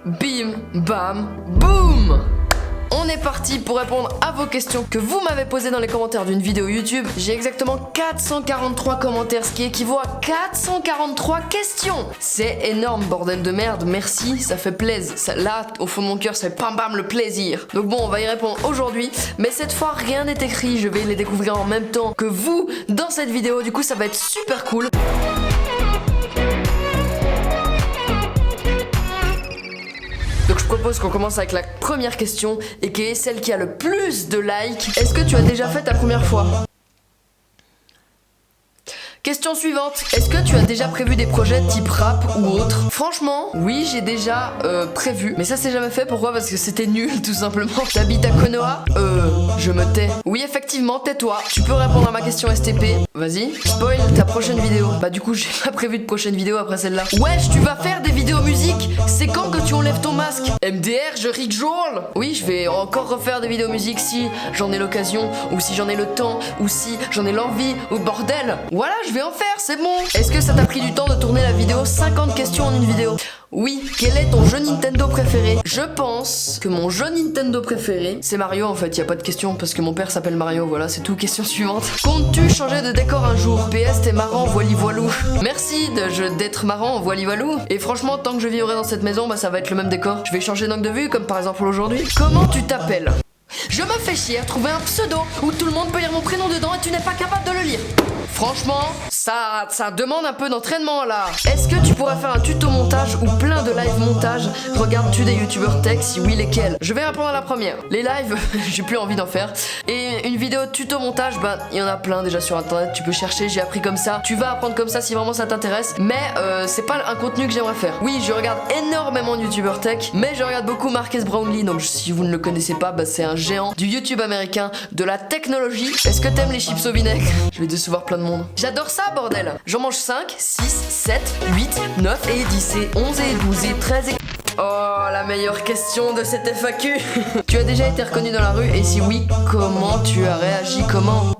bim, bam, boum. On est parti pour répondre à vos questions que vous m'avez posées dans les commentaires d'une vidéo YouTube. J'ai exactement 443 commentaires, ce qui équivaut à 443 questions. C'est énorme, bordel de merde, merci, ça fait plaisir. Là, au fond de mon cœur, ça fait bam bam le plaisir. Donc bon, on va y répondre aujourd'hui, mais cette fois, rien n'est écrit. Je vais les découvrir en même temps que vous dans cette vidéo, du coup, ça va être super cool. Donc je propose qu'on commence avec la première question et qui est celle qui a le plus de likes. Est-ce que tu as déjà fait ta première fois ? Question suivante, est-ce que tu as déjà prévu des projets type rap ou autre ? Franchement, oui, j'ai déjà prévu, mais ça c'est jamais fait. Pourquoi ? Parce que c'était nul, tout simplement. T'habites à Konoha ? Je me tais. Oui, effectivement, tais-toi. Tu peux répondre à ma question STP. Vas-y, spoil ta prochaine vidéo. Bah du coup, j'ai pas prévu de prochaine vidéo après celle-là. Wesh, tu vas faire des vidéos musique ? C'est quand que tu enlèves ton masque ? MDR, je rigole. Oui, je vais encore refaire des vidéos musique si j'en ai l'occasion, ou si j'en ai le temps, ou si j'en ai l'envie, ou bordel. Voilà, je vais en faire, c'est bon. Est-ce que ça t'a pris du temps de tourner la vidéo 50 questions en une vidéo ? Oui. Quel est ton jeu Nintendo préféré ? Je pense que mon jeu Nintendo préféré, c'est Mario en fait, y a pas de question parce que mon père s'appelle Mario, voilà, c'est tout. Question suivante. Comptes-tu changer de décor un jour ? PS, t'es marrant, voili voilou. Merci d'être marrant, voili voilou. Et franchement, tant que je vivrai dans cette maison, bah ça va être le même décor. Je vais changer d'angle de vue, comme par exemple aujourd'hui. Comment tu t'appelles ? Je me fais chier à trouver un pseudo où tout le monde peut lire mon prénom dedans et tu n'es pas capable de le lire. Franchement, ça demande un peu d'entraînement là. Est-ce que tu pourrais faire un tuto montage ou plein de live montage ? Regardes-tu des youtubeurs tech ? Si oui, lesquels ? Je vais répondre à la première. Les lives, j'ai plus envie d'en faire. Et une vidéo tuto montage, bah il y en a plein déjà sur internet, tu peux chercher, j'ai appris comme ça. Tu vas apprendre comme ça si vraiment ça t'intéresse. Mais c'est pas un contenu que j'aimerais faire. Oui, je regarde énormément de youtubeurs tech, mais je regarde beaucoup Marques Brownlee. Donc si vous ne le connaissez pas, bah c'est un géant du YouTube américain, de la technologie. Est-ce que t'aimes les chips au vinaigre ? Je vais décevoir plein de monde. J'adore ça, bordel. J'en mange 5, 6, 7, 8, 9 et 10 et 11 et 12 et 13 et... Oh, la meilleure question de cette FAQ. Tu as déjà été reconnu dans la rue et si oui, comment tu as réagi ? Comment ?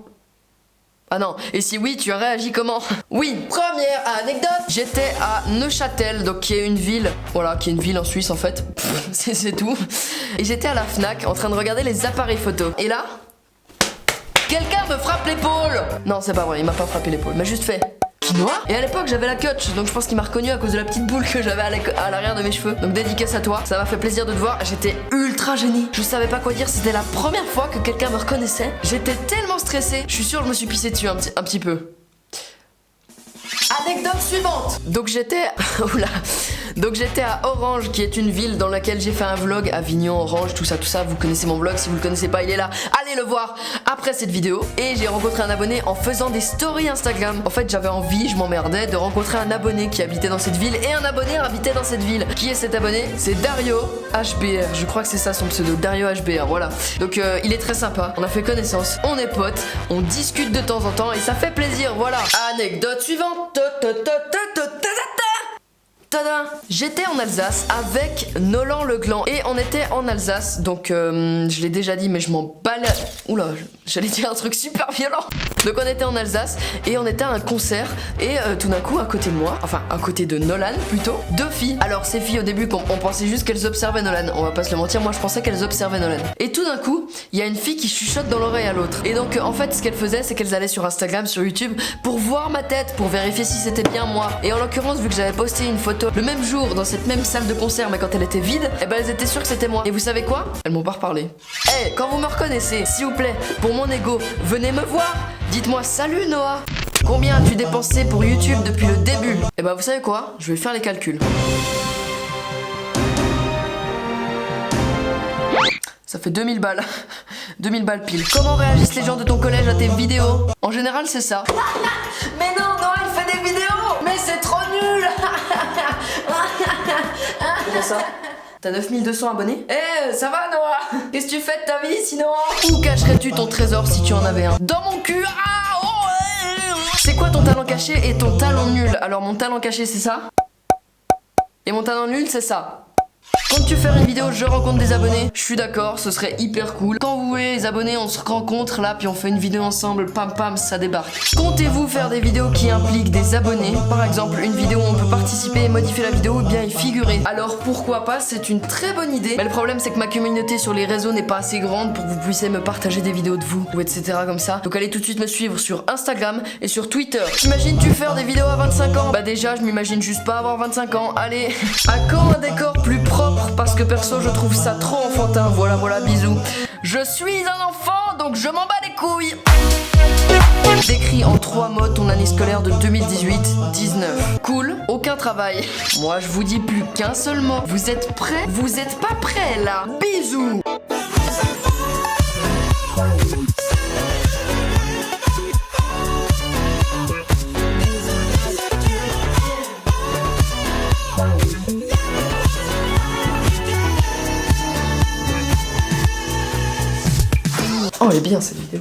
Ah non, et si oui, tu as réagi comment ? Oui, première anecdote. J'étais à Neuchâtel, donc qui est une ville, voilà, qui est une ville en Suisse en fait. C'est tout. Et j'étais à la Fnac en train de regarder les appareils photo. Et là, quelqu'un me frappe l'épaule. Non, c'est pas vrai, il m'a pas frappé l'épaule, il m'a juste fait quinoa. Et à l'époque, j'avais la clutch, donc je pense qu'il m'a reconnu à cause de la petite boule que j'avais à l'arrière de mes cheveux. Donc dédicace à toi, ça m'a fait plaisir de te voir. J'étais ultra gênée, je savais pas quoi dire, c'était la première fois que quelqu'un me reconnaissait. J'étais tellement stressée, je suis sûre que je me suis pissé dessus un petit peu. Anecdote suivante. Donc j'étais à Orange, qui est une ville dans laquelle j'ai fait un vlog. Avignon, Orange, tout ça, vous connaissez mon vlog. Si vous le connaissez pas, il est là, allez le voir après cette vidéo. Et j'ai rencontré un abonné en faisant des stories Instagram. En fait, j'avais envie, je m'emmerdais de rencontrer un abonné qui habitait dans cette ville. Et un abonné habitait dans cette ville. Qui est cet abonné ? C'est Dario HBR, je crois que c'est ça son pseudo, Dario HBR, voilà. Donc il est très sympa, on a fait connaissance, on est potes, on discute de temps en temps et ça fait plaisir, voilà. Anecdote suivante. Tada! J'étais en Alsace avec Nolan Legland et on était en Alsace, donc je l'ai déjà dit mais je m'en bats la... Oula, j'allais dire un truc super violent. Donc on était en Alsace et on était à un concert et tout d'un coup à côté de moi, enfin à côté de Nolan plutôt, deux filles. Alors ces filles au début on pensait juste qu'elles observaient Nolan, on va pas se le mentir, moi je pensais qu'elles observaient Nolan. Et tout d'un coup, il y a une fille qui chuchote dans l'oreille à l'autre. Et donc en fait ce qu'elles faisaient c'est qu'elles allaient sur Instagram, sur YouTube pour voir ma tête, pour vérifier si c'était bien moi. Et en l'occurrence vu que j'avais posté une photo le même jour dans cette même salle de concert mais quand elle était vide, et ben elles étaient sûres que c'était moi. Et vous savez quoi ? Elles m'ont pas reparlé. Hey, quand vous me reconnaissez, s'il vous plaît, pour mon ego, venez me voir. Dites-moi salut Noah. Combien as-tu dépensé pour YouTube depuis le début ? Et ben vous savez quoi ? Je vais faire les calculs. Ça fait 2000 balles. 2000 balles pile. Comment réagissent les gens de ton collège à tes vidéos ? En général, c'est ça. Mais non, Noah, il fait des vidéos. Mais c'est trop nul. Comment ça ? T'as 9200 abonnés ? Eh, ça va Noah ? Qu'est-ce que tu fais de ta vie sinon ? Où cacherais-tu ton trésor si tu en avais un ? Dans mon cul. Ah, oh, c'est quoi ton talent caché et ton talent nul ? Alors mon talent caché c'est ça. Et mon talent nul c'est ça. Comptes-tu faire une vidéo je rencontre des abonnés? Je suis d'accord, ce serait hyper cool. Quand vous voulez les abonnés, on se rencontre là, puis on fait une vidéo ensemble, pam pam, ça débarque. Comptez-vous faire des vidéos qui impliquent des abonnés? Par exemple, une vidéo où on peut participer et modifier la vidéo ou bien y figurer. Alors pourquoi pas, c'est une très bonne idée. Mais le problème c'est que ma communauté sur les réseaux n'est pas assez grande pour que vous puissiez me partager des vidéos de vous, ou etc. comme ça. Donc allez tout de suite me suivre sur Instagram et sur Twitter. T'imagines-tu faire des vidéos à 25 ans? Bah déjà, je m'imagine juste pas avoir 25 ans. Allez, à quand un décor plus propre? Parce que perso, je trouve ça trop enfantin. Voilà, bisous. Je suis un enfant, donc je m'en bats les couilles. Décris en 3 mots ton année scolaire de 2018-19. Cool, aucun travail. Moi, je vous dis plus qu'un seul mot. Vous êtes prêts? Vous êtes pas prêts là? Bisous. Oh, elle est bien cette vidéo.